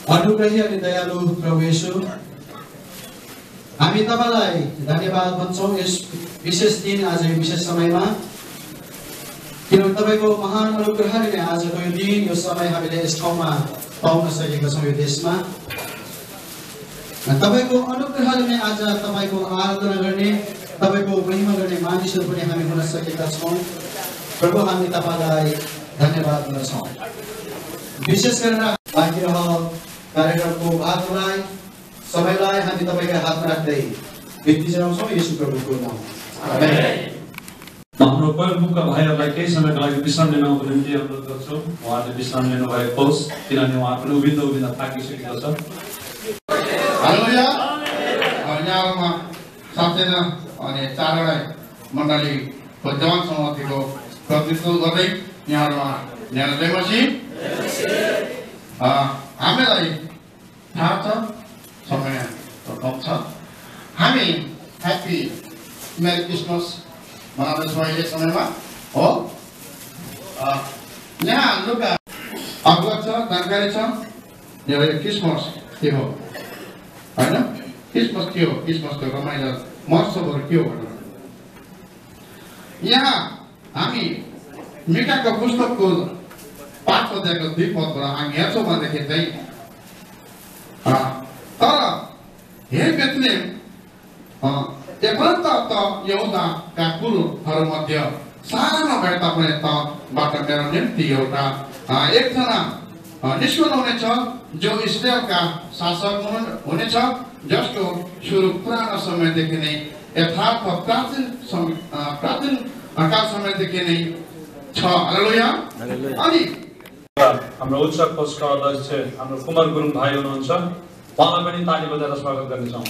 अनुग्रही अनि दयालु प्रभु येशू, हामी तपाईलाई धन्यवाद भन्छौं यस विशेष दिन आज यो विशेष समयमा, किनभने तपाईको महान अनुग्रहले आजको यो दिन यो समय हामीले यस ठाउँमा पाउन सकेका छौं। यो देशमा तपाईको अनुग्रहले नै आज तपाईको आराधना गर्ने, तपाईको महिमा गर्ने मानिसहरू पनि हामी हुन सकेका छौं। प्रभु हामी तपाईलाई धन्यवाद गर्छौं। विशेष गरेर बाँकी रह कार्यक्रमको भागलाई सबैलाई हामी तपाईको हातमा राख्दै बिन्ती जनाउँछौं येशू प्रभुको नाममा। आमेन। हाम्रो प्रभुका भाइहरूलाई केही समयको लागि विश्राम लिनको निम्ति अनुरोध गर्छौँ। उहाँले विश्राम लिनु भएको होस्, किनभने उहाँ पनि उभिँदा थाकिसकेको छ। हालेलुया। यहाँमा सबजना अनि चारवटा मण्डलीको जवान समूहको प्रतिनिधित्व गर्दै यहाँहरुमा न्यायालयपछि हामीलाई थाहा छ समय कम छ। हामी ह्याप्पी मेरी क्रिसमस मनाउँदैछौँ अहिले समयमा हो। यहाँ लुगा अवगत छ, जानकारी छ यो क्रिसमस के हो हैन। क्रिसमस के हो, क्रिसमसको रमाइलो महोत्सवहरू के हो भनेर यहाँ हामी मिकाको पुस्तकको 5 अध्यायको 2 पदबाट हामी हेर्छौँ भनेदेखि चाहिँ तर हे बेथलेम एपरन्त त यहुदाका कुलहरूमध्ये सारा नभए तापनि तबाट मेरो निम्ति एउटा एकजना निस्कनु हुनेछ जो इस्राएलका शासक हुनेछ, जसको सुरु पुरानो समयदेखि नै यथार्थ प्राचीन काल समयदेखि नै छ। हालेलुया। अनि हाम्रो उच्च कोषका अध्यक्ष हाम्रो कुमार गुरुङ भाइ हुनुहुन्छ, उहाँलाई पनि ताली बजाएर स्वागत गर्नेछौँ।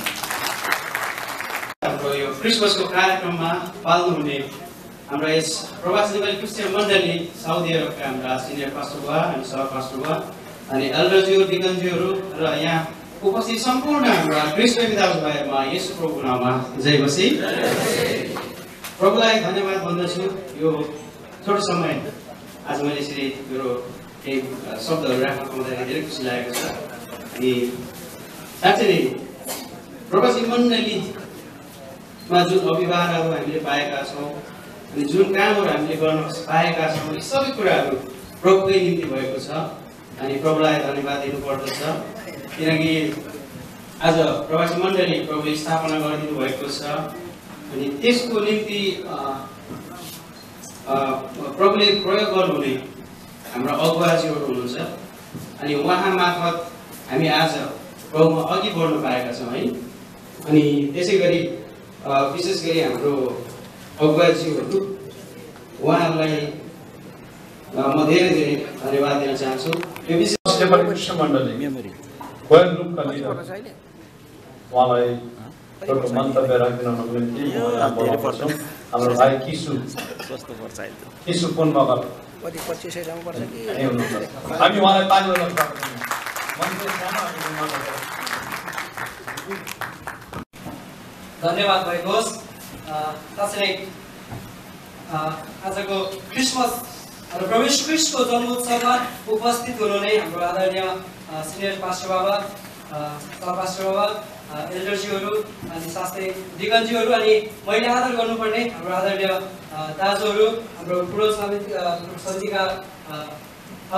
हाम्रो यो क्रिसमसको कार्यक्रममा पाल्नुहुने हाम्रो यस प्रवासी नेपाली क्रिस्चियन मण्डली साउदी अरबका हाम्रा सिनियर पास्टर बुवा अनि सह पास्टर बुवा अनि एल्डरज्यू डिकनज्यूहरू र यहाँ उपस्थित सम्पूर्ण हाम्रा क्रिस्चियन दाजुभाइहरूमा येशू प्रभुको नाममा जय मसीह। प्रभुलाई धन्यवाद भन्दछु। यो छोटो समय आज मैले यसरी मेरो केही शब्दहरू राख्न पाउँदाखेरि धेरै खुसी लागेको छ। अनि साँच्चै नै प्रवासी मण्डलीमा जुन अभिभावकहरू हामीले पाएका छौँ अनि जुन कामहरू हामीले गर्न पाएका छौँ, यी सबै कुराहरू प्रभुकै निम्ति भएको छ। अनि प्रभुलाई धन्यवाद दिनुपर्दछ, किनकि आज प्रवासी मण्डली प्रभुले स्थापना गरिदिनु भएको छ। अनि त्यसको निम्ति प्रभुले प्रयोग गर्नुहुने हाम्रा अगुवाजीहरू हुनुहुन्छ। अनि उहाँ मार्फत हामी आज प्रभुमा अघि बढ्न पाएका छौँ है। अनि त्यसै गरी विशेष गरी हाम्रो अगुवाजीहरू उहाँहरूलाई म धेरै धेरै धन्यवाद दिन चाहन्छु। यो विशेष नेपाली क्रिस्चियन मण्डली कोयल ग्रुपका लिडर उहाँलाई एउटा मन्तव्य राखिदिनको निम्ति बोलाउँछौँ। हाम्रो भाइ किशु फोनमा गएर हामी उहाँलाई ताली बजाएर स्वागत गर्छौँ। धन्यवाद भएको होस्। साँच्चै आजको क्रिसमस र प्रभु येशू ख्रीष्टको जन्मोत्सवमा उपस्थित हुनुहुने हाम्रो आदरणीय सिनियर पास्टर बाबा, सह पास्टर बाबा, एल्डरज्यूहरू अनि साथै डिकनज्यूहरू अनि मैले आदर गर्नुपर्ने हाम्रो आदरणीय दाजुहरू, हाम्रो ठुलो समितिका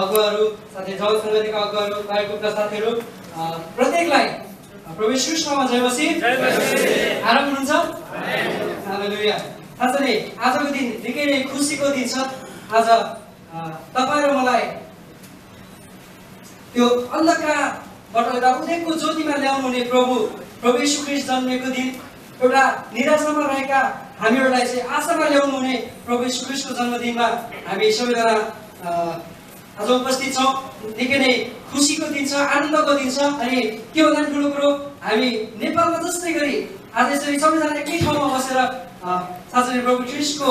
अगुवाहरू, साथै जल समितिका अगुवाहरू, कार्यक्रमका साथीहरू, प्रत्येकलाई प्रभु येशू ख्रीष्टमा जय मसीह। आराम हुनुहुन्छ? हालेलुया। साँच्चै आजको दिन निकै नै खुसीको दिन छ। आज तपाईँ र मलाई त्यो अन्धकारबाट एउटा उदेकको ज्योतिमा ल्याउनु हुने प्रभु येशू ख्रीष्ट जन्मेको दिन, एउटा निराशामा रहेका हामीहरूलाई चाहिँ आशामा ल्याउनु हुने प्रभु येशू ख्रीष्टको जन्मदिनमा हामी सबैजना आज उपस्थित छौँ। निकै नै खुसीको दिन छ, आनन्दको दिन छ। अनि के भन्दा ठुलो कुरो, हामी नेपालमा जस्तै गरी आज यसरी सबैजना एकै ठाउँमा बसेर साँच्चै प्रभु ख्रीष्टको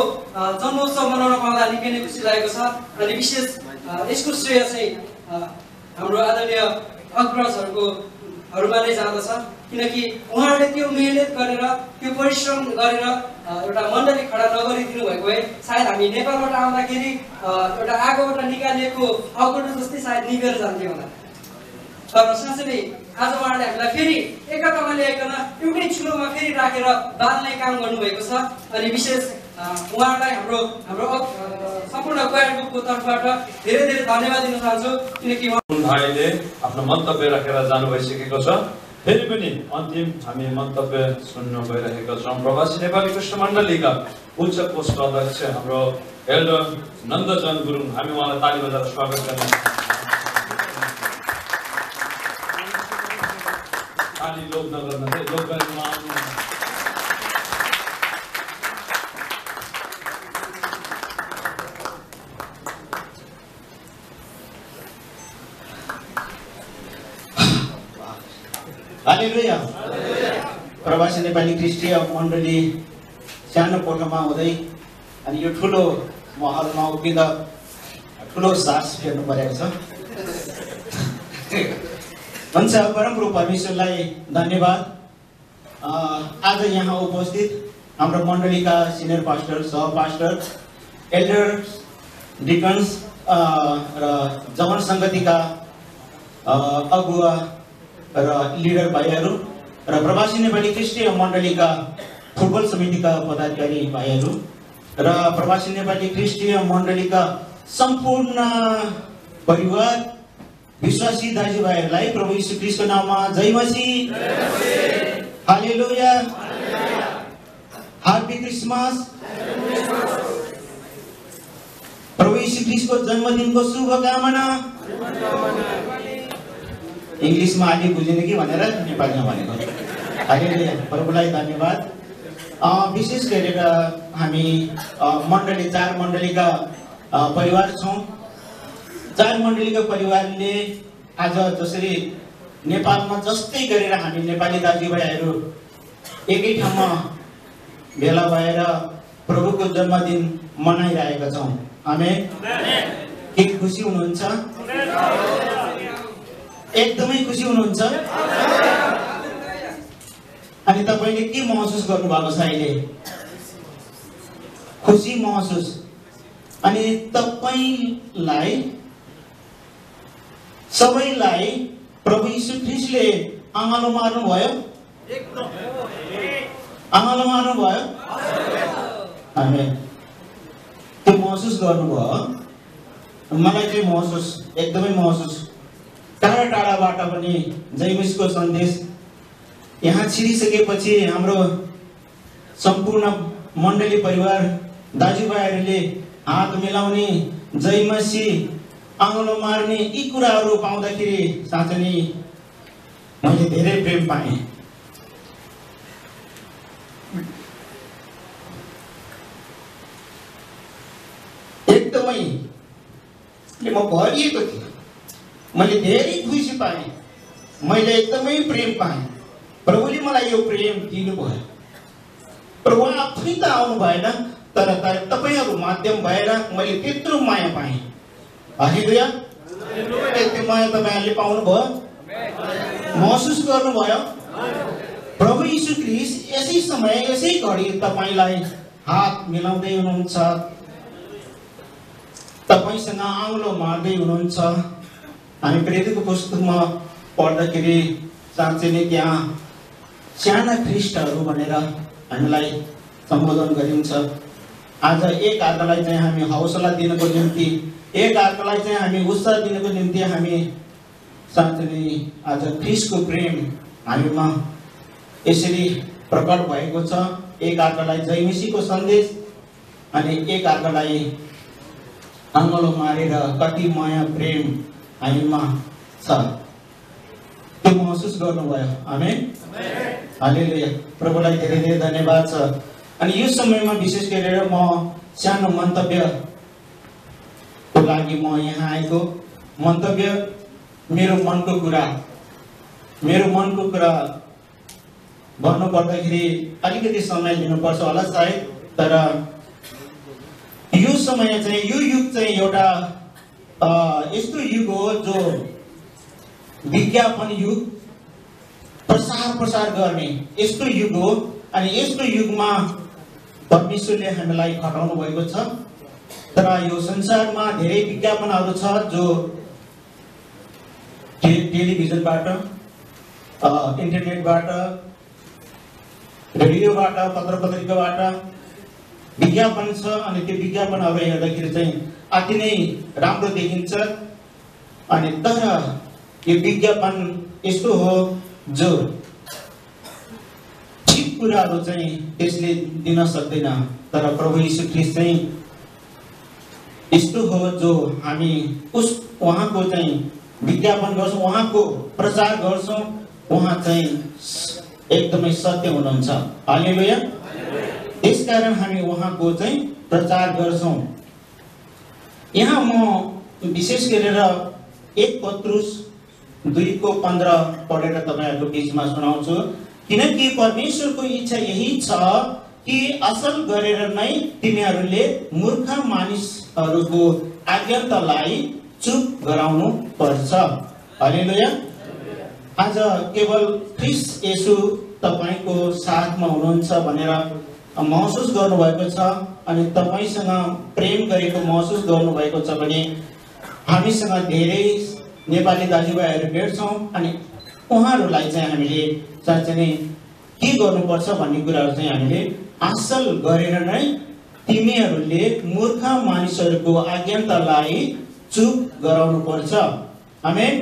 जन्मोत्सव मनाउन पाउँदा निकै नै खुसी लागेको छ। अनि विशेष यसको श्रेय चाहिँ हाम्रो आदरणीय अग्रजहरूमा नै जाँदछ, किनकि उहाँहरूले त्यो मेहनत गरेर त्यो परिश्रम गरेर एउटा मण्डली खडा नगरिदिनु भएको भए सायद हामी नेपालबाट आउँदाखेरि एउटा आगोबाट निकालिएको अगुडो जस्तै सायद निगेर जान्थ्यौँ होला। तर साँच्चै नै आज उहाँहरूले हामीलाई फेरि एकतामा ल्याइकन एउटै चुलोमा फेरि राखेर बाल्ने काम गर्नुभएको छ। अनि विशेष उहाँहरूलाई हाम्रो सम्पूर्ण क्वायर ग्रुपको तर्फबाट धेरै धेरै धन्यवाद दिन चाहन्छु, किनकि भाइले आफ्नो मन्तव्य राखेर जानु भइसकेको छ। फेरि पनि अन्तिम हामी मन्तव्य सुन्न गइरहेका छौँ। प्रवासी नेपाली कृष्ण मण्डलीका उच्च पोस्ट अध्यक्ष हाम्रो एल्डर नन्दजन गुरुङ, हामी उहाँलाई ताली बजाएर स्वागत गर्न ताली लोभ नगर्न चाहिँ लोभ गरेर हालेलुया। प्रवासी नेपाली ख्रिस्टीय मण्डली सानो कोठामा हुँदै अनि यो ठुलो महलमा उभिँदा ठुलो सास फेर्नु परेको छ। हुन्छ, परमप्रभु परमेश्वरलाई धन्यवाद। आज यहाँ उपस्थित हाम्रो मण्डलीका सिनियर पास्टर, सह पास्टर, एल्डर, डिकन्स र जवान सङ्गतिका अगुवा र लिडर भाइहरू र प्रवासी नेपाली ख्रिस्टीय मण्डलीका फुटबल समितिका पदाधिकारी भाइहरू र प्रवासी नेपाली ख्रिस्टीय मण्डलीका सम्पूर्ण परिवार विश्वासी दाजुभाइहरूलाई प्रभु यीशु ख्रीष्टको नाममा जय मसीह, हालेलुया, ह्यापी क्रिसमस। प्रभु यीशु ख्रीष्टको जन्मदिनको शुभकामना। इङ्ग्लिसमा अलि बुझिने कि भनेर नेपालीमा भनेको। हालेलुया, प्रभुलाई धन्यवाद। विशेष गरेर हामी मण्डली 4 मण्डलीका परिवार छौँ। 4 मण्डलीका परिवारले आज जसरी नेपालमा जस्तै गरेर हामी नेपाली दाजुभाइहरू एकै ठाउँमा भेला भएर प्रभुको जन्मदिन मनाइरहेका छौँ। आमेन। के खुसी हुनुहुन्छ? एकदमै खुसी हुनुहुन्छ? अनि तपाईले के महसुस गर्नुभएको छ अहिले? खुसी महसुस। अनि तपाईलाई सबैलाई प्रभु यीशु ख्रीष्टले आँगलो मार्नुभयो? आँगलो मार्नुभयो? आमेन। त्यो महसुस गर्नुभयो? मलाई चाहिँ महसुस, एकदमै महसुस। टाढा टाढाबाट पनि जयमिसको सन्देश यहाँ छिरिसकेपछि हाम्रो सम्पूर्ण मण्डली परिवार दाजुभाइहरूले हात मिलाउने, जय मसीह, आँगलो मार्ने यी कुराहरू पाउँदाखेरि साँच्चै नै मैले धेरै प्रेम पाएँ। एकदमै म भरिएको थिएँ। मैले धेरै खुसी पाएँ, मैले एकदमै प्रेम पाएँ। प्रभुले मलाई यो प्रेम दिनुभयो। प्रभु आफै त आउनु भएन, तर तपाईहरू माध्यम भएर मैले त्यत्रो माया पाएँ। हालेलुया। त्यो माया तपाईँहरूले पाउनुभयो, महसुस गर्नुभयो। प्रभु यीशु ख्रीष्ट यसै समय यसै घडी तपाईँलाई हात मिलाउँदै हुनुहुन्छ, तपाईँसँग आउँलो मार्दै हुनुहुन्छ। हामी प्रेरितको पुस्तकमा पढ्दाखेरि साँच्चै नै त्यहाँ साना ख्रिस्टहरू भनेर हामीलाई सम्बोधन गरिन्छ। आज एक अर्कालाई चाहिँ हामी हौसला दिनको निम्ति, एक अर्कालाई चाहिँ हामी उत्साह दिनको निम्ति हामी साँच्चै नै आज ख्रिस्टको प्रेम हामीमा यसरी प्रकट भएको छ। एक अर्कालाई जय मसीहको सन्देश अनि एक अर्कालाई आँगलो मारेर कति माया प्रेम हामीमा छ, त्यो महसुस गर्नुभयो। आमेन। हालेलुया। प्रभुलाई धेरै धेरै धन्यवाद छ। अनि यो समयमा विशेष गरेर म सानो मन्तव्यको लागि म यहाँ आएको। मन्तव्य मेरो मनको कुरा भन्नु पर्दाखेरि अलिकति समय लिनुपर्छ होला सायद, तर यो समय चाहिँ यो युग चाहिँ एउटा यस्तो युग हो जो विज्ञापन युग, प्रसार गर्ने यस्तो युग हो। अनि यस्तो युगमा परमेश्वरले हामीलाई खटाउनु भएको छ। तर यो संसारमा धेरै विज्ञापनहरू छ जो टेलिभिजनबाट, इन्टरनेटबाट, रेडियोबाट, पत्र पत्रिकाबाट विज्ञापन छ अनि त्यो विज्ञापनहरू हेर्दाखेरि चाहिँ अति नै राम्रो देखिन्छ। अनि तर यो विज्ञापन यस्तो हो जो ठिक कुराहरू चाहिँ त्यसले दिन सक्दैन। तर प्रभु यीशु ख्रीष्ट चाहिँ यस्तो हो जो हामी उहाँको चाहिँ विज्ञापन गर्छौँ, उहाँको प्रचार गर्छौँ, उहाँ चाहिँ एकदमै सत्य हुनुहुन्छ। हालेलुया। त्यसकारण हामी उहाँको चाहिँ प्रचार गर्छौँ। यहाँ म विशेष गरेर 1 पत्रुस 2:15 पढेर तपाईहरुको बीचमा सुनाउँछु। किनकि परमेश्वरको इच्छा यही छ कि असल गरेर नै तिमीहरूले मूर्ख मानिसहरूको आज्ञालाई चुप गराउनु पर्छ। हालेलुया। आज केवल ख्रीष्ट येशू तपाईको साथमा हुनुहुन्छ भनेर महसुस गर्नुभएको छ अनि तपाईसँग प्रेम गरेको महसुस गर्नुभएको छ भने हामीसँग धेरै नेपाली दाजुभाइहरू भेट्छौँ अनि उहाँहरूलाई चाहिँ हामीले साँच्चै नै के गर्नुपर्छ भन्ने कुराहरू चाहिँ हामीले असल गरेर नै तिमीहरूले मूर्ख मानिसहरूको आज्ञालाई चुप गराउनु पर्छ। आमेन।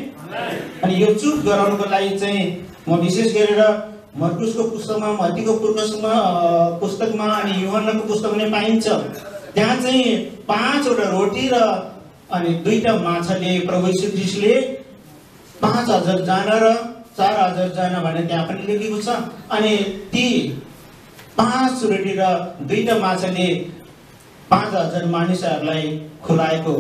अनि यो चुप गराउनुको लागि चाहिँ म विशेष गरेर मर्कुसको पुस्तकमा, मत्तीको पुस्तकमा अनि यूहन्नाको पुस्तकमा नै पाइन्छ। त्यहाँ चाहिँ 5 वटा रोटी र अनि 2टा माछाले प्रभु यीशु ख्रीष्टले 5000 जना र 4000 जना भनेर त्यहाँ पनि लेखेको छ। अनि ती 5 रोटी र 2टा माछाले 5000 मानिसहरूलाई खुलाएको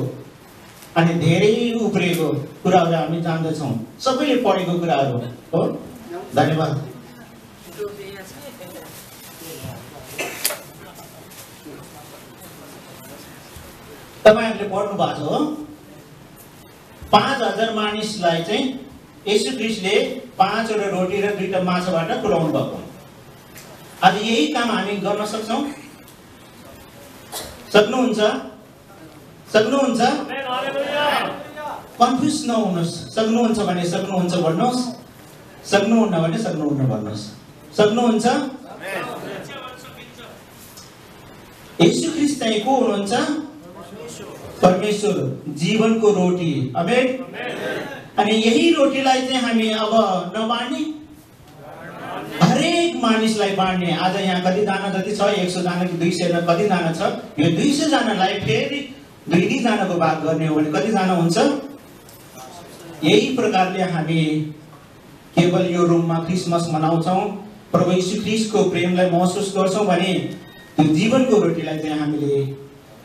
अनि धेरै उब्रिएको कुराहरू हामी जान्दछौँ, सबैले पढेको कुराहरू हो। धन्यवाद। तपाईहरुले पढ्नु भएको हो 5000 मानिसलाई चाहिँ येशू ख्रीष्टले 5 वटा रोटी र 2टा माछाबाट खुलाउनु भएको। आज यही काम हामी गर्न सक्छौं? सक्नुहुन्छ? सक्नुहुन्छ? कन्फ्युज नहुनुहोस्। सक्नुहुन्छ भने सक्नुहुन्छ भन्नुहोस्, सक्नुहुन्न भने सक्नुहुन्न भन्नुहोस्। सक्नुहुन्छ? येशू ख्रीष्ट चाहिँ को हुनुहुन्छ? परमेश्वर, जीवनको रोटी। आमेन। अनि यही रोटीलाई चाहिँ हामी अब नबाड्ने, हरेक मानिसलाई बाड्ने। आज यहाँ कति जना जति छ? 100 जना कि 200 कति जना छ? यो 200 जनालाई फेरि 2 जनाको भाग गर्ने हो भने कति जना हुन्छ? यही प्रकारले हामी केवल यो रुममा क्रिसमस मनाउँछौँ, प्रभु यीशु ख्रीष्टको प्रेमलाई महसुस गर्छौँ भने त्यो जीवनको रोटीलाई चाहिँ हामीले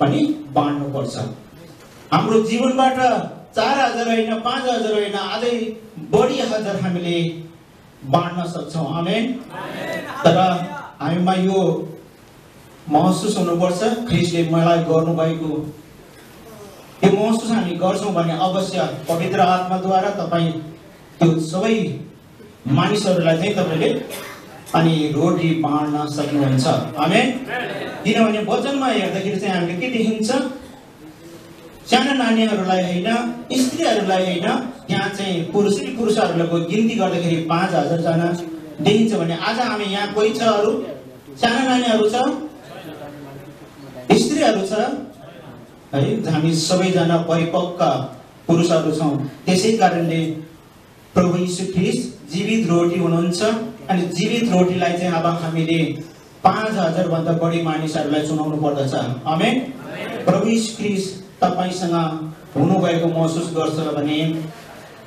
पनि बाँड्नु पर्छ। हाम्रो जीवनबाट 4000 होइन, 5000 होइन, अझै बढी हजार हामीले बाँड्न सक्छौँ। आमेन। तर हामीमा यो महसुस हुनुपर्छ ख्रीष्टले मलाई गर्नुभएको। यो महसुस हामी गर्छौँ भने अवश्य पवित्र आत्माद्वारा तपाईँ त्यो सबै मानिसहरूलाई चाहिँ तपाईँले अनि रोटी बाँड्न सक्नुहुन्छ। आमेन। किनभने वचनमा हेर्दाखेरि चाहिँ हामीले के देखिन्छ? साना नानीहरूलाई होइन, स्त्रीहरूलाई होइन, त्यहाँ चाहिँ पुरुषहरूको गिन्ती गर्दाखेरि 5000 जना देखिन्छ भने आज हामी यहाँ कोही छ? अरू साना नानीहरू छ, स्त्रीहरू छ है? हामी सबैजना परिपक्व पुरुषहरू छौँ। त्यसै कारणले प्रभु यीशु ख्रीष्ट जीवित रोटी हुनुहुन्छ अनि जीवित रोटीलाई चाहिँ अब हामीले 5000 भन्दा बढी मानिसहरूलाई सुनाउनु पर्दछ। आमेन। प्रभु यीशु ख्रीष्ट तपाईसँग हुनुभएको महसुस गर्छ भने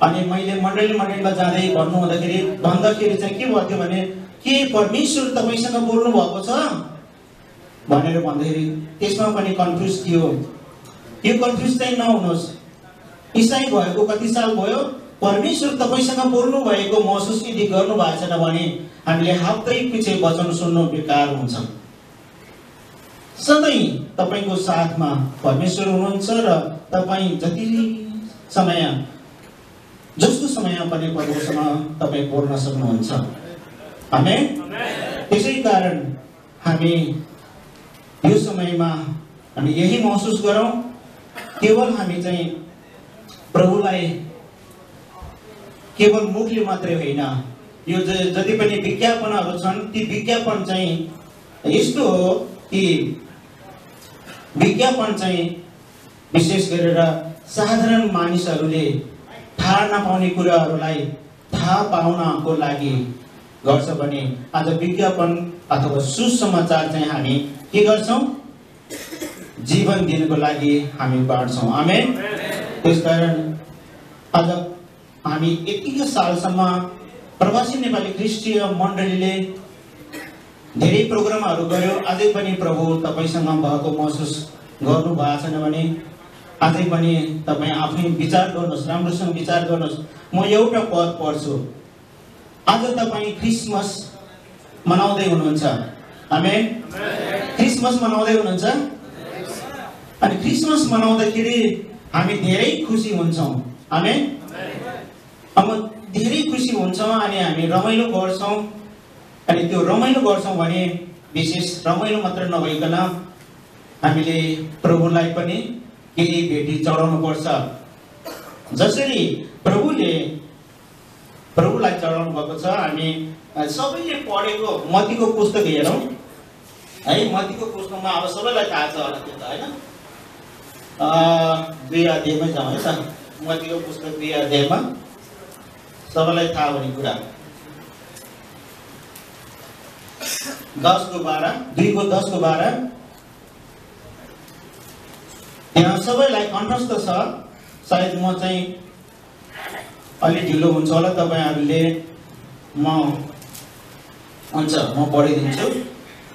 अनि मैले मण्डलीमा जाँदै भन्दाखेरि चाहिँ के भन्थ्यो भने के परमेश्वर तपाईसँग बोल्नु भएको छ भनेर भन्दाखेरि त्यसमा पनि कन्फ्युज थियो। यो कन्फ्युज चाहिँ नहुनुहोस्। इसाई भएको कति साल भयो? परमेश्वर तपाईसँग बोल्नु भएको महसुस यदि गर्नु भएको छैन भने हामीले हप्तै पछि वचन सुन्नु बेकार हुन्छ। सधैँ तपाईको साथमा परमेश्वर हुनुहुन्छ र तपाईँ जस्तो समय पनि प्रभुसँग तपाईँ बोल्न सक्नुहुन्छ। आमेन। त्यसै कारण हामी यो समयमा हामी यही महसुस गरौँ, केवल हामी चाहिँ प्रभुलाई केवल मुखले मात्रै होइन, यो जति पनि विज्ञापनहरू छन् ती विज्ञापन चाहिँ यस्तो हो कि विज्ञापन चाहिँ विशेष गरेर साधारण मानिसहरूले थाहा नपाउने कुराहरूलाई थाहा पाउनको लागि गर्छ भने आज विज्ञापन अथवा सुसमाचार चाहिँ हामी के गर्छौँ? जीवन दिनको लागि हामी बाँड्छौँ। आमेन। त्यसकारण आज हामी यतिको सालसम्म प्रवासी नेपाली ख्रिस्टीय मण्डलीले धेरै प्रोग्रामहरू गर्यो। अझै पनि प्रभु तपाईसँग भएको महसुस गर्नु भएको छैन भने अझै पनि तपाईँ आफै विचार गर्नुहोस्, राम्रोसँग विचार गर्नुहोस्। म एउटा पद पढ्छु। आज तपाईँ क्रिसमस मनाउँदै हुनुहुन्छ। आमेन। क्रिसमस मनाउँदै हुनुहुन्छ। अनि क्रिसमस मनाउँदाखेरि हामी धेरै खुसी हुन्छौँ। आमेन। अब धेरै खुसी हुन्छौँ अनि हामी रमाइलो गर्छौँ। अनि त्यो रमाइलो गर्छौँ भने विशेष रमाइलो मात्र नभइकन हामीले प्रभुलाई पनि केही भेटी चढाउनु पर्छ। जसरी प्रभुलाई चढाउनु भएको छ। हामी सबैले पढेको मत्तीको पुस्तक हेरौँ है। मत्तीको पुस्तकमा अब सबैलाई थाहा छ होला त्यो त होइन। 2 अध्यायमै जाउँ है त। मत्तीको पुस्तक 2 अध्यायमा सबैलाई थाहा हुने कुरा 2:10 यहाँ सबैलाई कण्ठस्थ छ। सायद म चाहिँ अलि ढिलो हुन्छ होला तपाईहरूले, म पढिदिन्छु।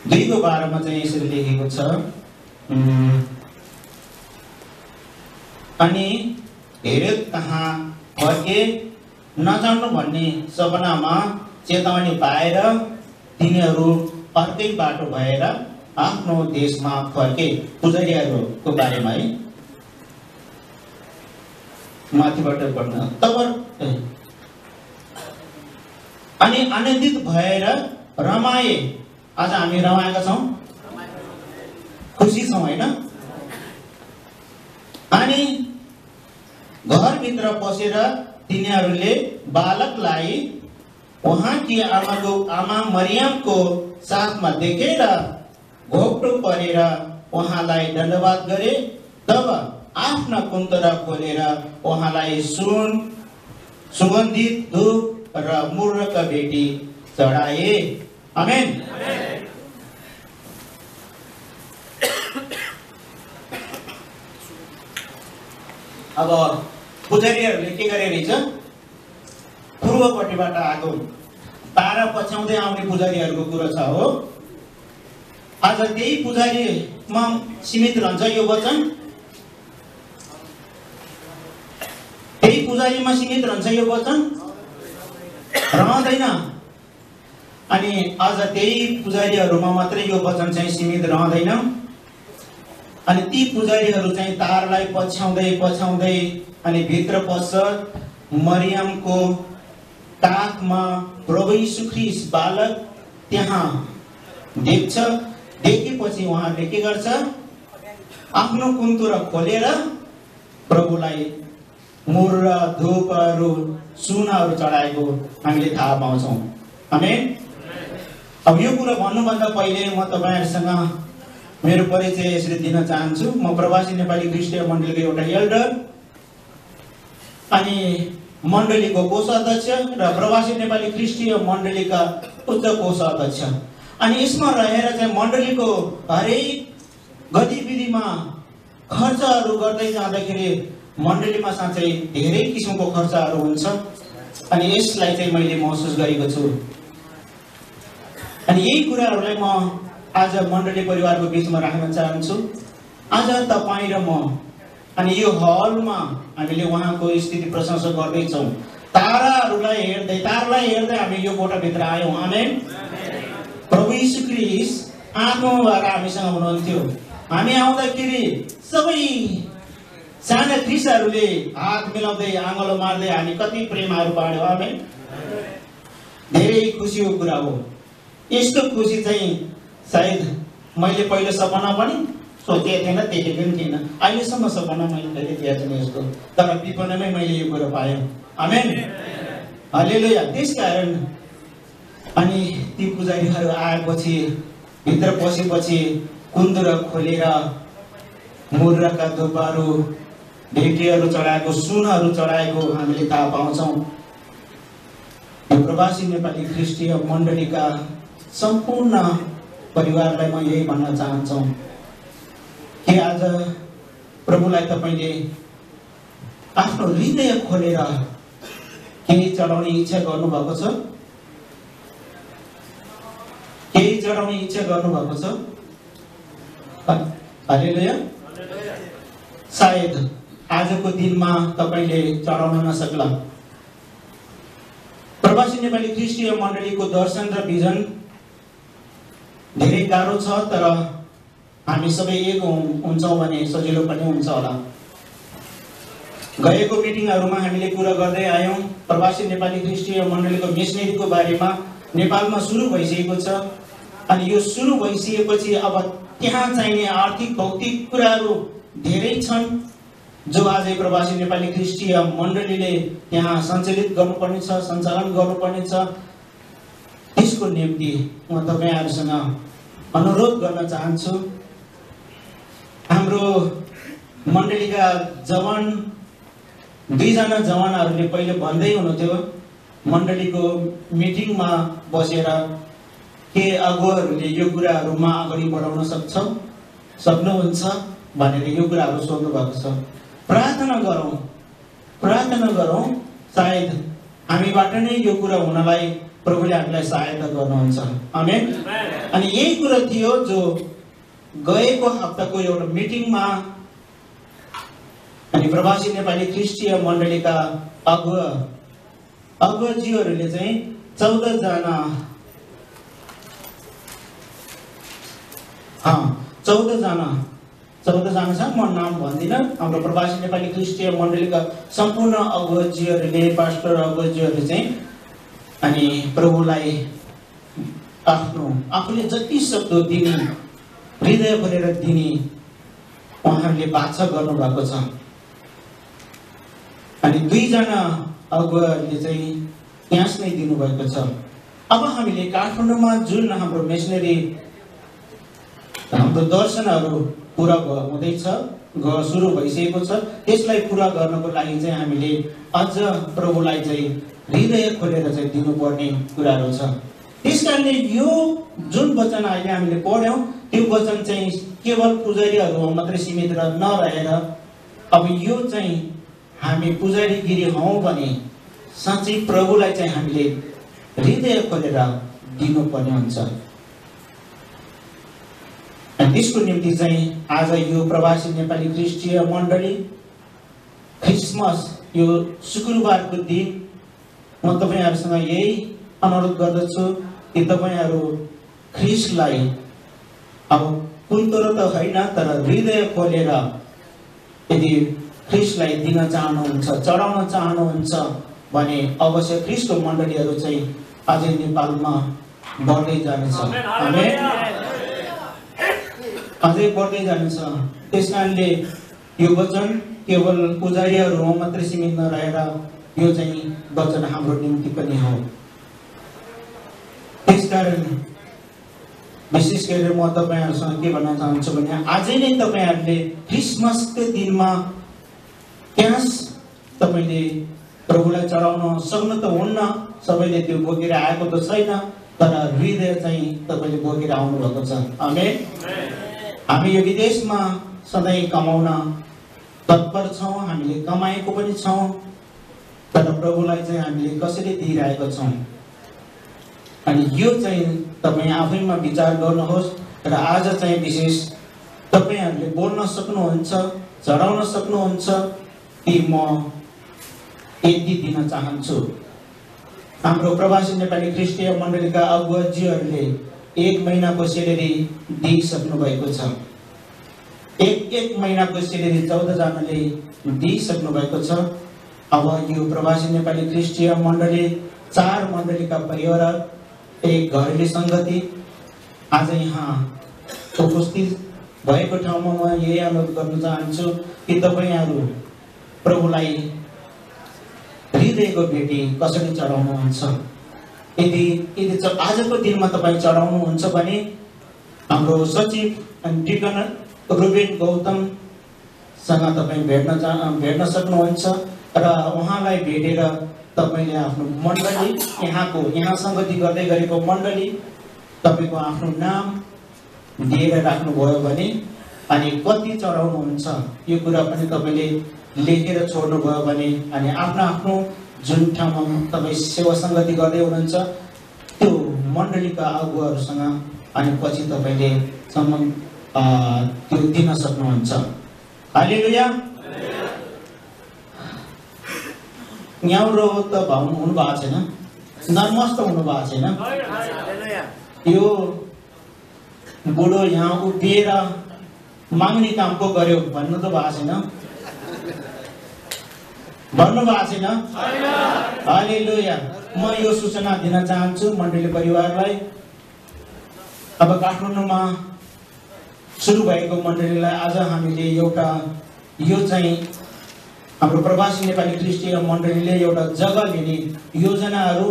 2:12 मा चाहिँ यसरी लेखेको छ, अनि हेरोद कहाँ फर्के नजान्नु भन्ने सपनामा चेतावनी पाएर तिनीहरू अर्कै बाटो भएर आफ्नो देशमा फर्के। पुजारीहरूको बारेमा है, माथिबाट पढ्न। तब अनि आनन्दित भएर रमाए। आज हामी रमाएका छौँ, खुसी छौँ होइन। अनि घरभित्र पसेर तिनीहरूले बालकलाई उहाँकी आमा मरियमको साथमा देखेर घोप्टो परेर उहाँलाई दण्डवाद गरे। तब आफ्ना कुन्तरा खोलेर उहाँलाई सुगन्धित धूप र मुर्रका भेटी चढाए। आमेन। अब पुजारीहरूले के गरे रहेछ? पूर्वपट्टिबाट आएको तारा पछ्याउँदै आउने पुजारीहरूको कुरा छ हो। आज त्यही पुजारीमा सीमित रहन्छ यो वचन, त्यही पुजारीमा सीमित रहन्छ यो वचन, रहँदैन। अनि आज त्यही पुजारीहरूमा मात्रै यो वचन चाहिँ सीमित रहँदैन। अनि ती पुजारीहरू चाहिँ तारलाई पछ्याउँदै अनि भित्र पस्छ। मरियमको काखमा प्रभु यीशु ख्रीष्ट बालक त्यहाँ देख्छ। देखेपछि उहाँले के गर्छ? आफ्नो कुन्तुरा खोलेर प्रभुलाई मुर्र, धूपहरू, सुनहरू चढाएको हामीले थाहा पाउँछौँ। आमेन। अब यो कुरा भन्नुभन्दा पहिले म तपाईहरुसँग मेरो परिचय यसरी दिन चाहन्छु। म प्रवासी नेपाली ख्रिस्टीय मण्डलीको एउटा एल्डर अनि मण्डलीको कोषाध्यक्ष र प्रवासी नेपाली ख्रिस्टीय मण्डलीका उच्च कोषाध्यक्ष। अनि यसमा रहेर चाहिँ मण्डलीको हरेक गतिविधिमा खर्चहरू गर्दै जाँदाखेरि मण्डलीमा साँच्चै धेरै किसिमको खर्चहरू हुन्छ। अनि यसलाई चाहिँ मैले महसुस गरेको छु। अनि यही कुराहरूलाई म आज मण्डली परिवारको बीचमा राख्न चाहन्छु। आज तपाईँ र म अनि यो हलमा हामीले उहाँको स्थिति प्रशंसा गर्दैछौँ। तारालाई हेर्दै हामी यो कोठाभित्र आयौँ। आमेन। प्रभु यीशु ख्रीष्ट आत्माबाट हामीसँग हुनुहुन्थ्यो। हामी आउँदाखेरि सबै साना ख्रिस्टहरूले हात मिलाउँदै आँगलो मार्दै हामी कति प्रेमहरू बाँड्यौँ। आमेन। धेरै खुसीको कुरा हो। यस्तो खुसी चाहिँ सायद मैले पहिले सपना पनि सोचेको थिएन, देखेको पनि थिएन। अहिलेसम्म सपना मैले कहिले देखेको छैन यस्तो, तर विपनामै मैले यो कुरा पाएँ। आमेन। हालेलुया। त्यसकारण अनि ती पुजारीहरू आएपछि भित्र पसेपछि कुन्दुरा खोलेर मुर्राका धुपहरू ढेकीहरू चढाएको सुनहरू चढाएको हामीले थाहा पाउँछौँ। यो प्रवासी नेपाली ख्रिस्टीय मण्डलीका सम्पूर्ण परिवारलाई म यही भन्न चाहन्छु कि आज प्रभुलाई तपाईँले आफ्नो हृदय खोलेर केही चढाउने इच्छा गर्नुभएको छ, केही चढाउने इच्छा गर्नुभएको छ। हालेलुया। सायद आजको दिनमा तपाईँले चढाउन नसक्ला। प्रवासी नेपाली ख्रिस्टीय मण्डलीको दर्शन र भिजन धेरै गाह्रो छ, तर हामी सबै एक हुन्छौँ भने सजिलो पनि हुन्छ होला। गएको मिटिङहरूमा हामीले कुरा गर्दै आयौँ प्रवासी नेपाली ख्रिस्टीय मण्डलीको मिसनरीको बारेमा। नेपालमा सुरु भइसकेको छ अनि यो सुरु भइसकेपछि अब त्यहाँ चाहिने आर्थिक भौतिक कुराहरू धेरै छन् जो आजै प्रवासी नेपाली ख्रिस्टीय मण्डलीले त्यहाँ सञ्चालित गर्नुपर्ने छ, सञ्चालन गर्नुपर्ने छ। त्यसको निम्ति म तपाईँहरूसँग अनुरोध गर्न चाहन्छु। हाम्रो मण्डलीका जवान 2 जना जवानहरूले पहिले भन्दै हुनुहुन्थ्यो मण्डलीको मिटिङमा बसेर के अगुवाहरूले यो कुराहरूमा अगाडि बढाउन सक्नुहुन्छ भनेर यो कुराहरू सोध्नु भएको छ। प्रार्थना गरौँ, सायद हामीबाट नै यो कुरा हुनलाई प्रभुले हामीलाई सहायता गर्नुहुन्छ। आमेन। अनि यही कुरा थियो जो गएको हप्ताको एउटा मिटिङमा अनि प्रवासी नेपाली ख्रिस्टीय मण्डलीका अगुवाजीहरूले चाहिँ 14 जना छ, म नाम भन्दिनँ। हाम्रो प्रवासी नेपाली ख्रिस्टीय मण्डलीका सम्पूर्ण अगुवाजीहरूले, पास्टर अगुवाजीहरूले चाहिँ अनि प्रभुलाई आफूले जति सक्दो दिने, हृदय खोलेर दिने उहाँहरूले बाछा गर्नुभएको छ। अनि 2 जना अगुवाहरूले चाहिँ क्यास नै दिनुभएको छ। अब हामीले काठमाडौँमा जुन हाम्रो मिसनरी हाम्रो दर्शनहरू पुरा हुँदैछ, सुरु भइसकेको छ, त्यसलाई पुरा गर्नको लागि चाहिँ हामीले अझ प्रभुलाई चाहिँ हृदय खोलेर चाहिँ दिनुपर्ने कुराहरू छ। त्यसकारणले यो जुन वचन अहिले हामीले पढ्यौँ त्यो वचन चाहिँ केवल पुजारीहरू मात्रै सीमित नरहेर अब यो चाहिँ हामी पुजारीगिरी हौँ भने साँच्चै प्रभुलाई चाहिँ हामीले हृदय खोलेर दिनुपर्ने हुन्छ। त्यसको निम्ति चाहिँ आज यो प्रवासी नेपाली ख्रिस्टीय मण्डली क्रिसमस यो शुक्रबारको दिन म तपाईँहरूसँग यही अनुरोध गर्दछु कि तपाईँहरू ख्रिस्टलाई अब कुन्तरो त होइन तर हृदय खोलेर यदि ख्रिस्टलाई दिन चाहनुहुन्छ, चढाउन चाहनुहुन्छ भने अवश्य ख्रिस्टको मण्डलीहरू चाहिँ अझै नेपालमा बढ्दै जानेछ। अझै बढ्दै जानेछ। त्यसकारणले यो वचन केवल पुजारीहरू मात्रै सीमित नरहेर यो चाहिँ वचन हाम्रो निम्ति पनि हो। त्यसकारण विशेष गरेर म तपाईँहरूसँग के भन्न चाहन्छु भने आजै नै तपाईँहरूले क्रिसमसको दिनमा क्यास तपाईँले प्रभुलाई चढाउन सक्नु त हुन्न, सबैले त्यो बोकेर आएको त छैन, तर हृदय चाहिँ तपाईँले बोकेर आउनु भएको छ। आमेन। हामी यो विदेशमा सधैँ कमाउन तत्पर छौँ, हामीले कमाएको पनि छौँ, तर प्रभुलाई चाहिँ हामीले कसरी दिइरहेका छौँ। अनि यो चाहिँ तपाईँ आफैमा विचार गर्नुहोस् र आज चाहिँ विशेष तपाईँहरूले बोल्न सक्नुहुन्छ, चढाउन सक्नुहुन्छ कि म यति दिन चाहन्छु। हाम्रो प्रवासी नेपाली ख्रिस्टीय मण्डलीका अगुवाजीहरूले 1 महिनाको सेलेरी दिइसक्नु भएको छ। एक महिनाको सेलेरी 14 जनाले दिइसक्नु भएको छ। अब यो प्रवासी नेपाली ख्रिस्टीय मण्डली 4 मण्डलीका परिवार, एक घरेलु सङ्गति आज यहाँ उपस्थित भएको ठाउँमा म यही अनुरोध गर्न चाहन्छु कि तपाईँहरू प्रभुलाई हृदयको भेटी कसरी चढाउनुहुन्छ? यदि आजको दिनमा तपाईँ चढाउनुहुन्छ भने हाम्रो सचिव डिकन रुबेन गौतमसँग तपाईँ भेट्न सक्नुहुन्छ र उहाँलाई भेटेर तपाईले आफ्नो मण्डली यहाँ संगति गर्दै गरेको मण्डली तपाईको आफ्नो नाम दिएर राख्नुभयो भने अनि कति चढाउनुहुन्छ यो कुरा पनि तपाईले लेखेर छोड्नुभयो भने अनि आफ्नो जुन ठाउँमा तपाई सेवा संगति गर्दै हुनुहुन्छ त्यो मण्डलीका अगुवाहरूसँग अनि पछि तपाईले त्यो दिन सक्नुहुन्छ। हालेलुया। न्याउरो त भाउनु हुनु भएको छैन, नर्मस्त हुनु भएको छैन। यो बुढो यहाँ उभिएर माग्ने काम पो गर्यो भन्नु त भएको छैन, भन्नु भएको छैन। हालेलुया। म यो सूचना दिन चाहन्छु मण्डली परिवारलाई। अब काठमाडौँमा सुरु भएको मण्डलीलाई आज हामीले एउटा यो चाहिँ हाम्रो प्रवासी नेपाली क्रिस्चियन मण्डलीले एउटा जग्गा लिने योजनाहरू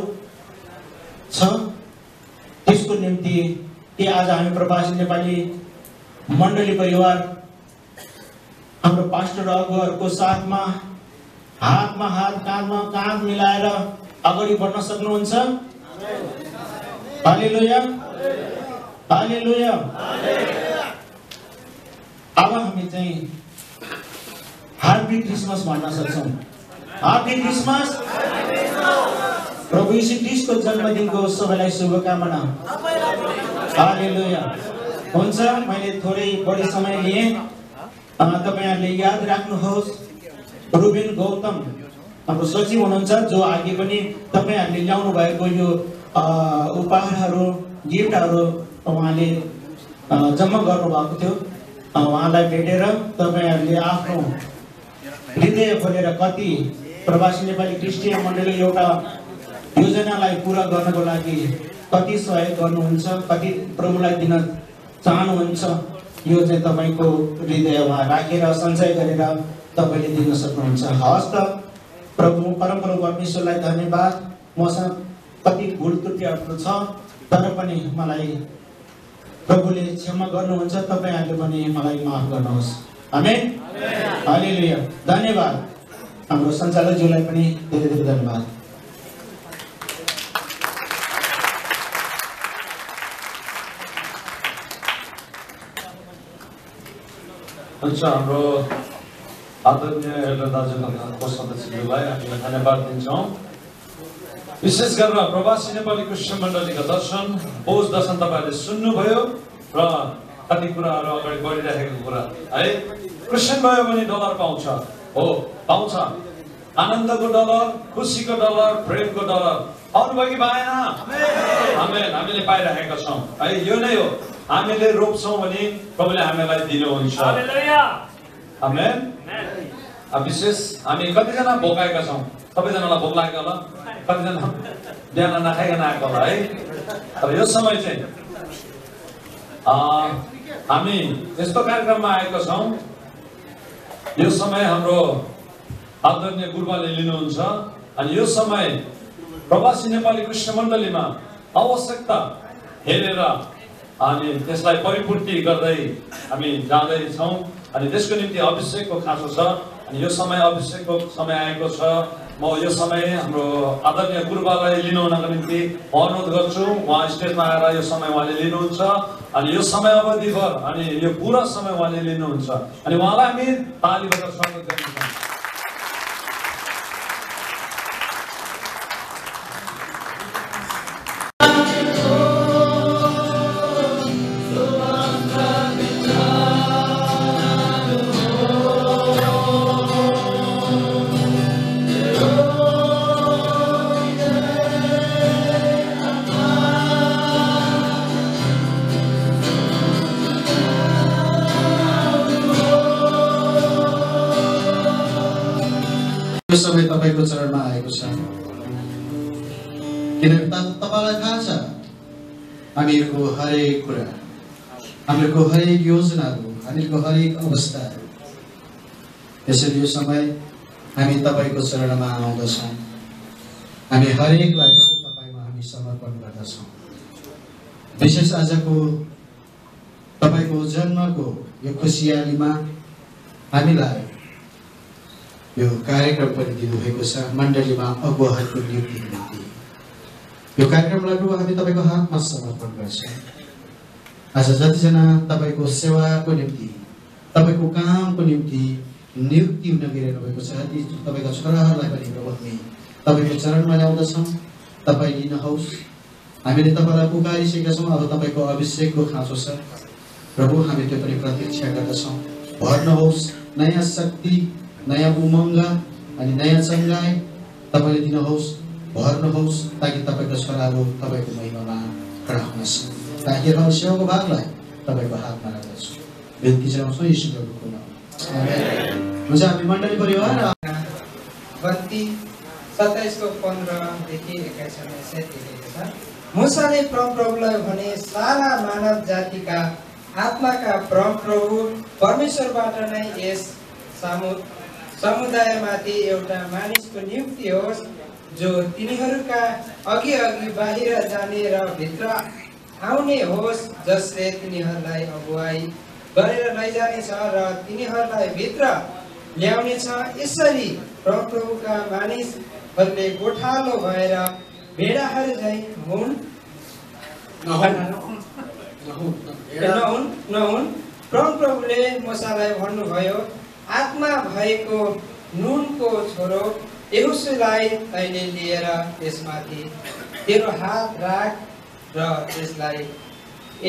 छ। त्यसको निम्ति के आज हामी प्रवासी नेपाली मण्डली परिवार हाम्रो पास्टर अगुवाहरूको साथमा हातमा हात काँधमा काँध मिलाएर अगाडि बढ्न सक्नुहुन्छ? हालेलुया। हालेलुया। अब हामी चाहिँ हार्दिक क्रिसमस भन्न सक्छौं। हार्दिक क्रिसमस। प्रभु यीशु ख्रीष्टको जन्मदिनको सबैलाई शुभकामना। हालेलुया। हुन्छ, मैले थोरै बढी समय लिए। तपाईहरुले याद राख्नुहोस् रुबेन गौतम हाम्रो सचिव हुनुहुन्छ जो आगे पनि तपाईहरुले ल्याउनु भएको यो उपहारहरू गिफ्टहरू उहाँले जम्मा गर्नु भएको थियो। उहाँलाई भेटेर तपाईहरुले आफ्नो हृदय खोलेर कति प्रवासी नेपाली क्रिस्चियन मण्डली एउटा योजनालाई पूरा गर्नको लागि कति सहयोग गर्नुहुन्छ, कति प्रभुलाई दिन चाहनुहुन्छ, यो चाहिँ तपाईको हृदयमा राखेर सञ्चय गरेर तपाईले दिन सक्नुहुन्छ। हस्त प्रभु परमप्रभु परमेश्वरलाई धन्यवाद। मसँग कति भुल त्रुटिहरू छ तर पनि मलाई प्रभुले क्षमा गर्नुहुन्छ, तपाईहरुले पनि मलाई माफ गर्नुहोस्। आमेन। हालेलुया। धन्यवाद। हाम्रो सञ्चालकज्यूलाई पनि धेरै धेरै धन्यवाद। हुन्छ, हाम्रो आदरणीय एल्डर दाजुभाइको सदस्यहरूलाई हामीले धन्यवाद दिन्छौँ। विशेष गरेर प्रवासी नेपाली क्रिस्चियन मण्डलीका दर्शन बोझ दर्शन तपाईहरुले सुन्नुभयो र कति कुराहरू अगाडि बढिरहेको कुरा है। क्रिस्चियन भयो भने डलर पाउँछ, हो पाउँछ, आनन्दको डलर, खुसीको डलर, प्रेमको डलर। आउनुभयो कि भएन? आमेन। हामीले पाइरहेका छौँ है। यो नै हो, हामीले रोप्छौँ भने प्रभुले हामीलाई दिनुहुन्छ। आमेन। विशेष हामी कतिजना भोकाएका छौँ? सबैजनालाई भोक लागेको होला, कतिजना बिहान नखाइकन आएको होला है। तर यो समय चाहिँ हामी यस्तो कार्यक्रममा आएका छौँ। यो समय हाम्रो आदरणीय गुरुबाले लिनुहुन्छ अनि यो समय प्रवासी नेपाली क्रिस्चियन मण्डलीमा आवश्यकता हेरेर अनि त्यसलाई परिपूर्ति गर्दै हामी जाँदैछौँ अनि त्यसको निम्ति अभिषेकको खाँचो छ। अनि यो समय अभिषेकको समय आएको छ। म यो समय हाम्रो आदरणीय गुरुबालाई लिनु हुनको निम्ति अनुरोध गर्छु। उहाँ स्टेजमा आएर यो समय उहाँले लिनुहुन्छ अनि यो समय अवधिभर अनि यो पुरा समय उहाँले लिनुहुन्छ अनि उहाँलाई हामी तालीबाट स्वागत गर्छौँ। समय तपाईको चरणमा आएको छ किनकि तपाईलाई थाहा छ हामीहरूको हरेक कुरा, हामीहरूको हरेक योजनाहरू, हामीहरूको हरेक अवस्थाहरू। यसरी यो समय हामी तपाईको चरणमा आउँदछौँ। हामी हरेकलाई प्रभु तपाईमा हामी समर्पण गर्दछौँ। विशेष आजको तपाईको जन्मको यो खुसियालीमा हामीलाई यो कार्यक्रम पनि दिनुभएको छ, मण्डलीमा अगुवाहरूको नियुक्तिको निम्ति। यो कार्यक्रमलाई प्रभु हामी तपाईको हातमा समर्पण गर्छौँ। आज जतिजना तपाईको सेवाको निम्ति, तपाईको कामको निम्ति नियुक्ति हुन गइरहनु भएको छ, ती तपाईका छोराहरूलाई पनि प्रभु हामी तपाईको चरणमा ल्याउँदछौँ। तपाईँ लिनुहोस्। हामीले तपाईँलाई पुकारिसकेका छौँ, अब तपाईँको अभिषेकको खाँचो छ प्रभु, हामी त्यो पनि प्रतीक्षा गर्दछौँ। भर्नुहोस् नयाँ शक्ति, नयाँ उमङ्ग अनि नयाँ चङ्गाई तपाईँले दिनुहोस्, भर्नुहोस्, ताकि तपाईँको छोराहरू तपाईँको महिमामा खडा हुन सक्छ। ताकि रहस्यको भागलाई तपाईँको हातमा राख्दछु, बिन्ती चढाउँछौँ यीशुको नाममा। आमेन। हुन्छ, हामी मण्डली परिवार गन्ती 27:15 देखि 21 लेखेको छ। मूसाले परमप्रभुलाई भने, सारा मानव जातिका आत्माका परमप्रभु परमेश्वरबाट नै यस समुदायमाथि एउटा मानिसको नियुक्ति होस्, जो तिनीहरूका अघि अघि बाहिर जाने र भित्र आउने होस्, जसले तिनीहरूलाई अगुवाई गरेर लैजानेछ र तिनीहरूलाई भित्र ल्याउनेछ। यसरी परमप्रभुका मानिसहरूले गोठालो भएर भेडाहरू झैँ नहुन्। परमप्रभुले मूसालाई भन्नुभयो, आत्मा भएको नुनको छोरो यहोशुलाई तैँले लिएर त्यसमाथि तेरो हात राख र त्यसलाई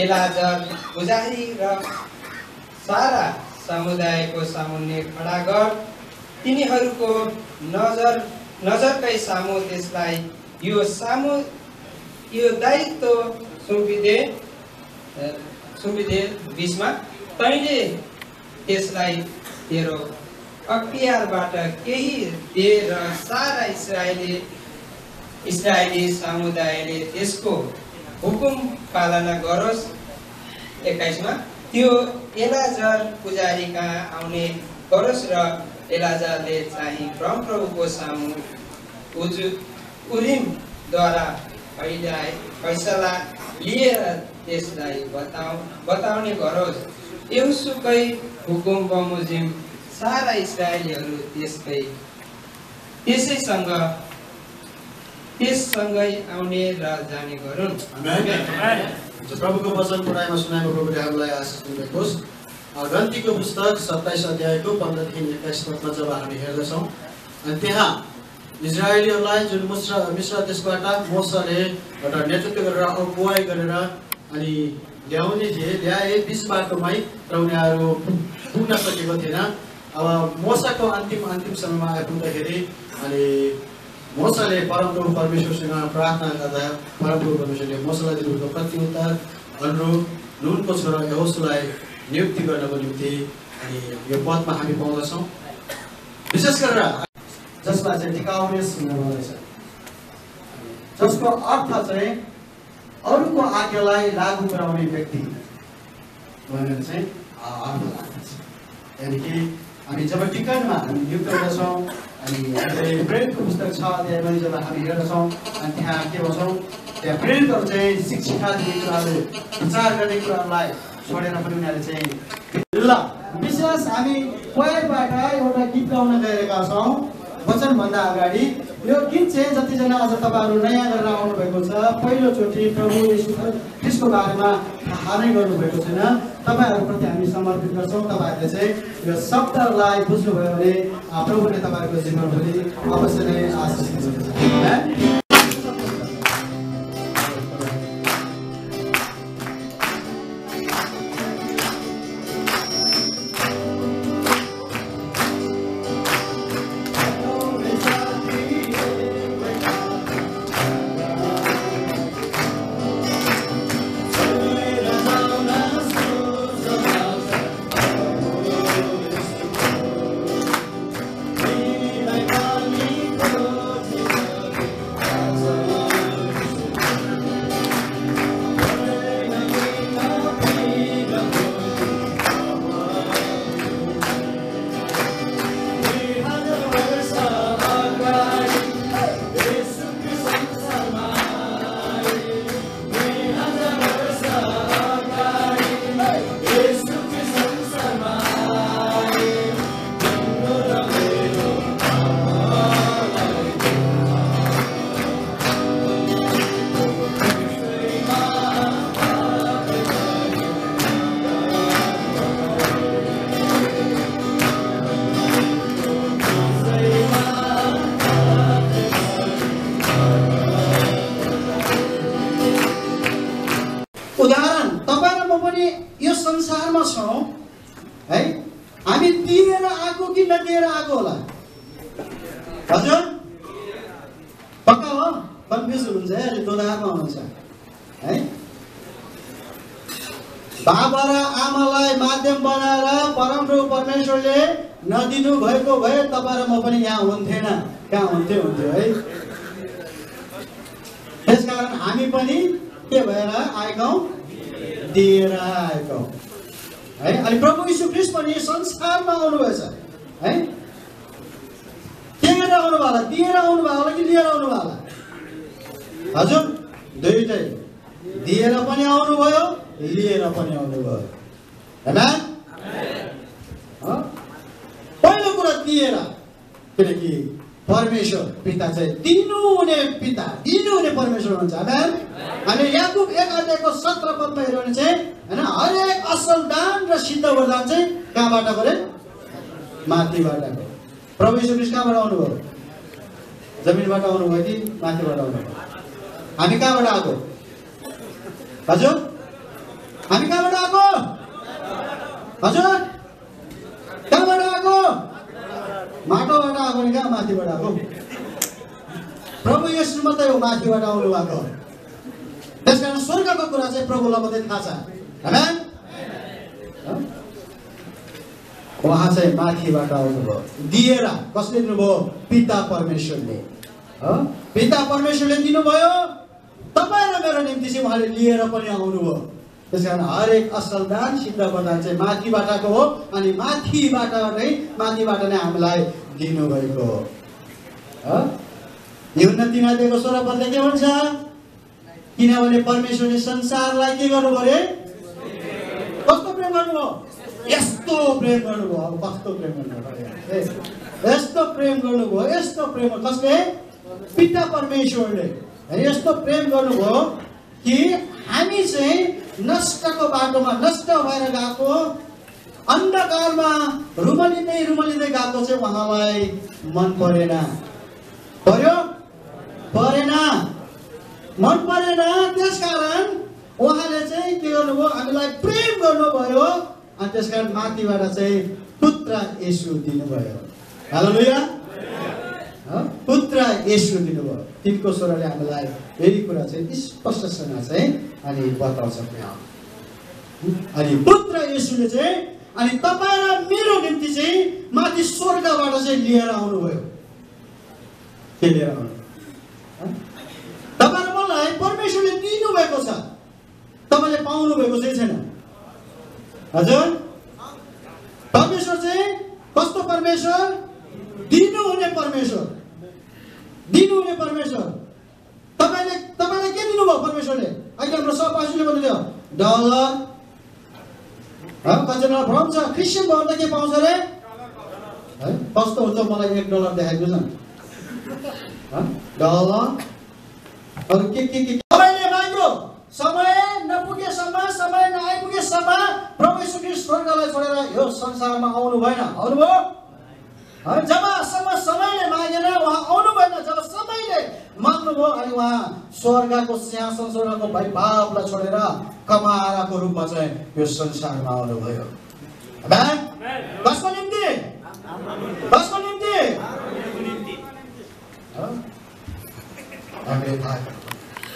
एलाजर पुजारी र सारा समुदायको सामुन्ने खडा गर। तिनीहरूको नजरकै सामु त्यसलाई यो दायित्व सुम्पिदे बिचमा तैँले त्यसलाई तेरो अख्तियारबाट केही दे र सारा इस्राएली समुदायले त्यसको हुकुम पालना गरोस्। 21 मा त्यो एलाजर पुजारी कहाँ आउने गरोस् र एलाजरले चाहिँ परमप्रभुको सामु उरिमद्वारा फैसला लिएर त्यसलाई बताउने गरोस्। यहोशुकै हुकुम बमोजिम सारा इस्राएलीहरू त्यससँगै आउने र जाने गरून्। प्रभुको वचन पढाइमा सुनाएको प्रभुले हामीलाई आशिष दिनुभएको होस्। गन्तीको पुस्तक 27 अध्यायको 15 देखि 21 पदमा जब हामी हेर्दछौँ, अनि त्यहाँ इजरायलीहरूलाई जुन मिश्र देशबाट मोसाले एउटा नेतृत्व गरेर अगुवाई गरेर अनि ल्याउने थिए, ल्याए बिच बाटोमै र उनीहरू पुग्न सकेको थिएन। अब मोसाको अन्तिम समयमा आइपुग्दाखेरि अनि मोसाले परमप्रभु परमेश्वरसँग प्रार्थना गर्दा परमप्रभु परमेश्वरले मोसालाई दिनुभएको प्रत्युत्तर अनुरूप नुनको छोरा यहोशुलाई नियुक्ति गर्नको निम्ति अनि यो पदमा हामी पाउँदछौँ। विशेष गरेर जसमा चाहिँ टिकाउनेस हुनुपर्छ, जसको अर्थ चाहिँ अरूको आज्ञालाई लागू गराउने व्यक्ति भनेर चाहिँ अर्थ लाग्दछ। यानि कि हामी जब टिकटमा हामी नियुक्त गर्दछौँ अनि हामीले प्रेरितको पुस्तक 6 अध्यायमा जब हामी हेर्दछौँ अनि त्यहाँ के भन्छौँ, त्यहाँ प्रेरितहरू चाहिँ शिक्षा दिने कुराहरू, विचार गर्ने कुराहरूलाई छोडेर पनि उनीहरूले चाहिँ ल विशेष हामी पहिलेबाट एउटा गीत गाउन गइरहेका छौँ। वचनभन्दा अगाडि यो गीत चाहिँ जतिजना आज तपाईँहरू नयाँ गरेर आउनुभएको छ, पहिलोचोटि प्रभु येशू ख्रीष्टको बारेमा थाहा नै गर्नुभएको छैन, तपाईँहरूप्रति हामी समर्पित गर्छौँ। तपाईँहरूले चाहिँ यो शब्दलाई बुझ्नुभयो भने प्रभुले तपाईँहरूको जीवनभरि अवश्य नै आशिष दिनुहुन्छ। संसारमा छौँ है, हामी दिएर आएको कि नदिएर आएको होला? हजुर पक्का हो? कन्फ्युज हुनुहुन्छ है, अलि दोधारमा हुनुहुन्छ है। बाबा र आमालाई माध्यम बनाएर परमप्रभु परमेश्वरले नदिनु भएको भए तपाईँ र म पनि यहाँ हुन्थेन, कहाँ हुन्थ्यो है। त्यसकारण हामी पनि के भएर आएका? दिएर आएका है। अनि प्रभु यीशु ख्रीष्ट पनि संसारमा आउनुभएछ है। के गरेर आउनु होला? दिएर आउनु भयो होला कि लिएर आउनु भयो होला? हजुर दुईटै, दिएर पनि आउनुभयो, लिएर पनि आउनुभयो हैन। पहिलो कुरा दिएर, किनकि परमेश्वर पिता चाहिँ दिनुहुने पिता, दिनुहुने परमेश्वर हुन्छ हैन। अनि याकुब 1:17 हेर्यो भने चाहिँ हैन, हरेक असल दान र सिद्ध वरदान चाहिँ कहाँबाट गरे? माथिबाट गयो। प्रभु यीशु ख्रीष्ट कहाँबाट आउनुभयो? जमिनबाट आउनुभयो कि माथिबाट आउनुभयो? हामी कहाँबाट आएको? हजुर हामी कहाँबाट आएको? हजुर कहाँबाट आएको? माटोबाट आएको नि कहाँ? माथिबाट आएको। प्रभु यीशु मात्रै हो माथिबाट आउनु भएको। त्यसकारण स्वर्गको कुरा चाहिँ प्रभुलाई मात्रै थाहा छ हैन। उहाँ चाहिँ माथिबाट आउनुभयो, दिएर। कसले दिनुभयो? पिता परमेश्वरले। पिता परमेश्वरले दिनुभयो, तपाईँ र मेरो निम्ति चाहिँ उहाँले लिएर पनि आउनुभयो। त्यसकारण हरेक असल दान, सिद्ध वरदान चाहिँ माथिबाट आएको हो। अनि माथिबाट नै हामीलाई दिनुभएको हो। यूहन्ना 3:16 के भन्छ? किनभने परमेश्वरले संसारलाई के गर्नुभयो अरे? कस्तो प्रेम गर्नुभयो? यस्तो प्रेम गर्नुभयो। अब कस्तो प्रेम गर्नुभयो? यस्तो प्रेम गर्नुभयो। यस्तो प्रेम कसले? पिता परमेश्वरले यस्तो प्रेम गर्नुभयो कि हामी चाहिँ नष्टको बाटोमा, नष्ट भएर गएको, अन्धकारमा रुमलिँदै गएको चाहिँ उहाँलाई मन परेन। पर्यो? परेन, मन परेन। त्यसकारण उहाँले चाहिँ के गर्नुभयो? हामीलाई प्रेम गर्नुभयो। अनि त्यसकारण माथिबाट चाहिँ पुत्र येशू दिनुभयो। हालेलुया। पुत्र येशू दिनुभयो। 3को स्वरले हामीलाई यही कुरा चाहिँ स्पष्टसँग चाहिँ अनि बताउँछ। अनि पुत्र येशूले चाहिँ अनि तपाईँ र मेरो निम्ति चाहिँ माथि स्वर्गबाट चाहिँ लिएर आउनुभयो। के लिएर आउनु? तपाईँ र मलाई परमेश्वरले दिनुभएको छ, तपाईँले पाउनु भएको चाहिँ छैन। हजुर परमेश्वर चाहिँ कस्तो परमेश्वर? दिनुहुने परमेश्वर। दिनुहुने परमेश्वर। तपाईँले के दिनुभयो परमेश्वरले? अहिले हाम्रो सहपाठीले भन्नुहुन्थ्यो डलर। कतिजना भ्रम छ, क्रिस्चियन भयो भने के पाउँछ अरे? है कस्तो हुन्छ? मलाई $1 देखाइदिनु न। डलर अरू के तपाईँले माग्यो? समय नपुगेसम्म, समय नआइपुगेसम्म प्रभु यीशु ख्रीष्ट स्वर्गलाई छोडेर यो संसारमा आउनु भएन। आउनुभयो? जबसम्म समयले मागेन उहाँ आउनु भएन। जब समयले माग्नुभयो अनि उहाँ स्वर्गको सिंहासन, स्वर्गको वैभवलाई छोडेर कमाराको रूपमा चाहिँ यो संसारमा आउनुभयो। कसको निम्ति? कसको निम्ति?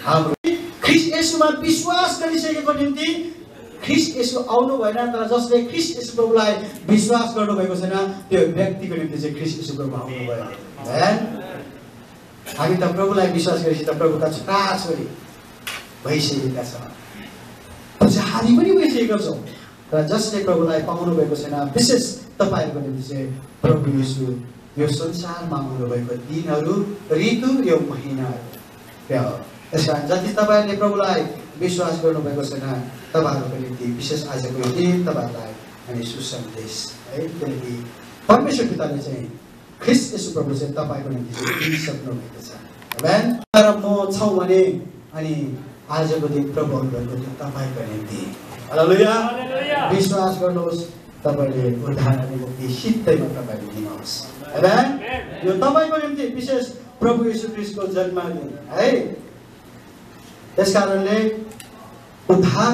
हाम्रो ख्रीष्ट येशूमा विश्वास गरिसकेको निम्ति। ख्रीष्ट येशू आउनु भएन, तर जसले ख्रीष्ट येशू प्रभुलाई विश्वास गर्नुभएको छैन त्यो व्यक्तिको निम्ति चाहिँ ख्रीष्ट येशू प्रभु आउनुभयो। हामी त प्रभुलाई विश्वास गरेपछि त प्रभुका छोराछोरी भइसकेका छौँ, पुजारी पनि भइसकेका छौँ। र जसले प्रभुलाई पाउनु भएको छैन, विशेष तपाईँहरूको निम्ति चाहिँ प्रभु येशू यो संसारमा आउनुभएको दिनहरू, ऋतु, यो महिना हो। त्यसकारण जति तपाईँहरूले प्रभुलाई विश्वास गर्नुभएको छैन तपाईँहरूको निम्ति विशेष आजको यो दिन तपाईँहरूलाई अनि सुसन्देश है। किनकि परमेश्वर पिताले चाहिँ ख्रीष्ट येशू प्रभु चाहिँ तपाईँको निम्ति चाहिँ दिइसक्नु भएको छ। र म छौँ भने अनि आजको दिन प्रभु आउनुभएको दिन तपाईँको निम्ति। हालेलुया। विश्वास गर्नुहोस्, तपाईँले उद्धार अनि मुक्ति सिधैमा तपाईँले दिनुहोस्। यो तपाईँको निम्ति विशेष प्रभु येशू ख्रीष्टको जन्मदिन है। त्यसकारणले उद्धार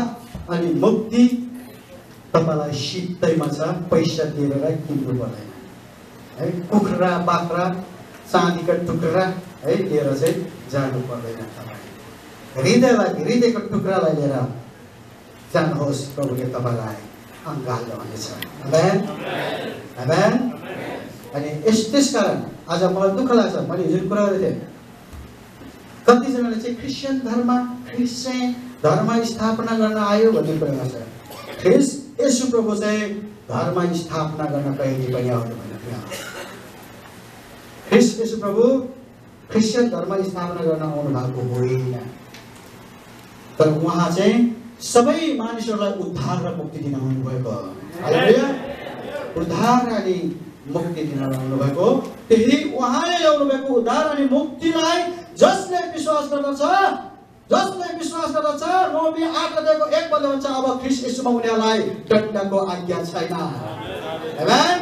अनि मुक्ति तपाईलाई सित्तैमा छ, पैसा दिएर किन्नु पर्दैन है। कुखुरा बाख्रा चाँदीका टुक्रा है लिएर चाहिँ जानु पर्दैन। तपाईँ हृदयको टुक्रालाई लिएर जानुहोस्, प्रभुले तपाईँलाई अङ्गाल्नु हुनेछ। आमेन आमेन। अनि त्यसकारण आज मलाई दुःख लाग्छ, मैले हिजो कुरा गरेको थिएँ, कतिजनाले चाहिँ क्रिस्चियन धर्म स्थापना गर्न आयो भन्ने कुरा गर्छ। येशू प्रभु चाहिँ धर्म स्थापना गर्न कहिले पनि आउनु भएन। येशू प्रभु क्रिस्चियन धर्म स्थापना गर्न आउनु भएको होइन, तर उहाँ चाहिँ सबै मानिसहरूलाई उद्धार र मुक्ति दिन आउनु भएको। हालेलुया। उद्धार अनि मुक्ति दिन आउनु भएको। त्यही उहाँले ल्याउनु भएको उद्धार अनि मुक्तिलाई जसले विश्वास गर्दछ, रोमी 8:1 भन्छ, अब ख्रीष्ट येशूमा उनीहरूलाई दण्डको आज्ञा छैन। आमेन।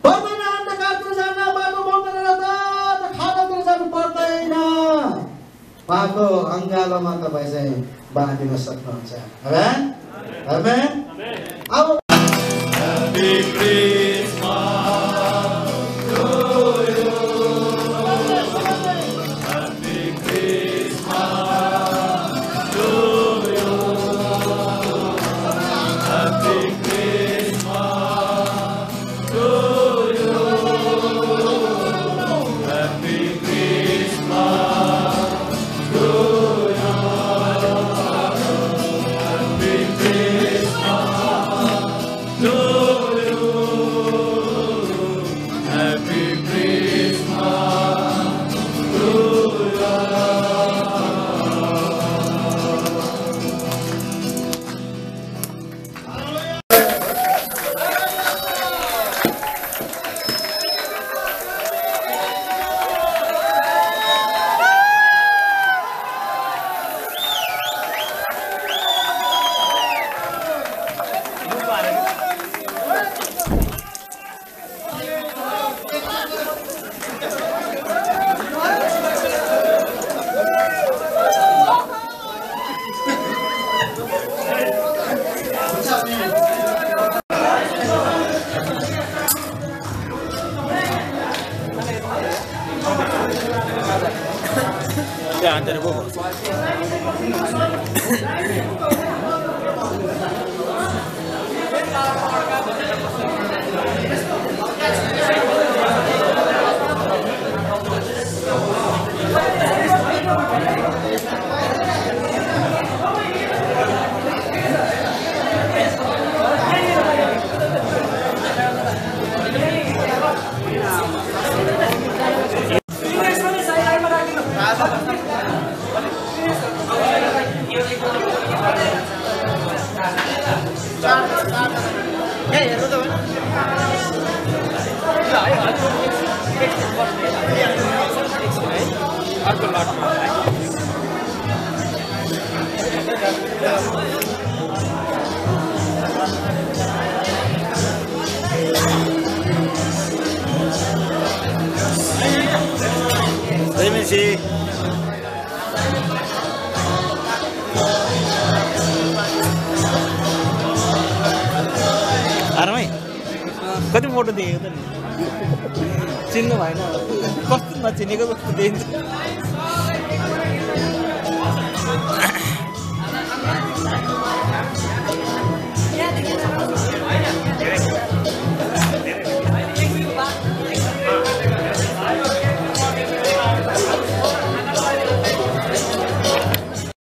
पर्दैन अन्धकारतिर जान, बाटो बन्दैन त खानातिर जानु पर्दैन। उहाँको अङ्गालोमा तपाईँ चाहिँ बाँधिन सक्नुहुन्छ। आमेन आमेन। अब कति फोटो देखेको त नि चिन्नु भएन कस्तो नचिनेको जस्तो देखिन्छ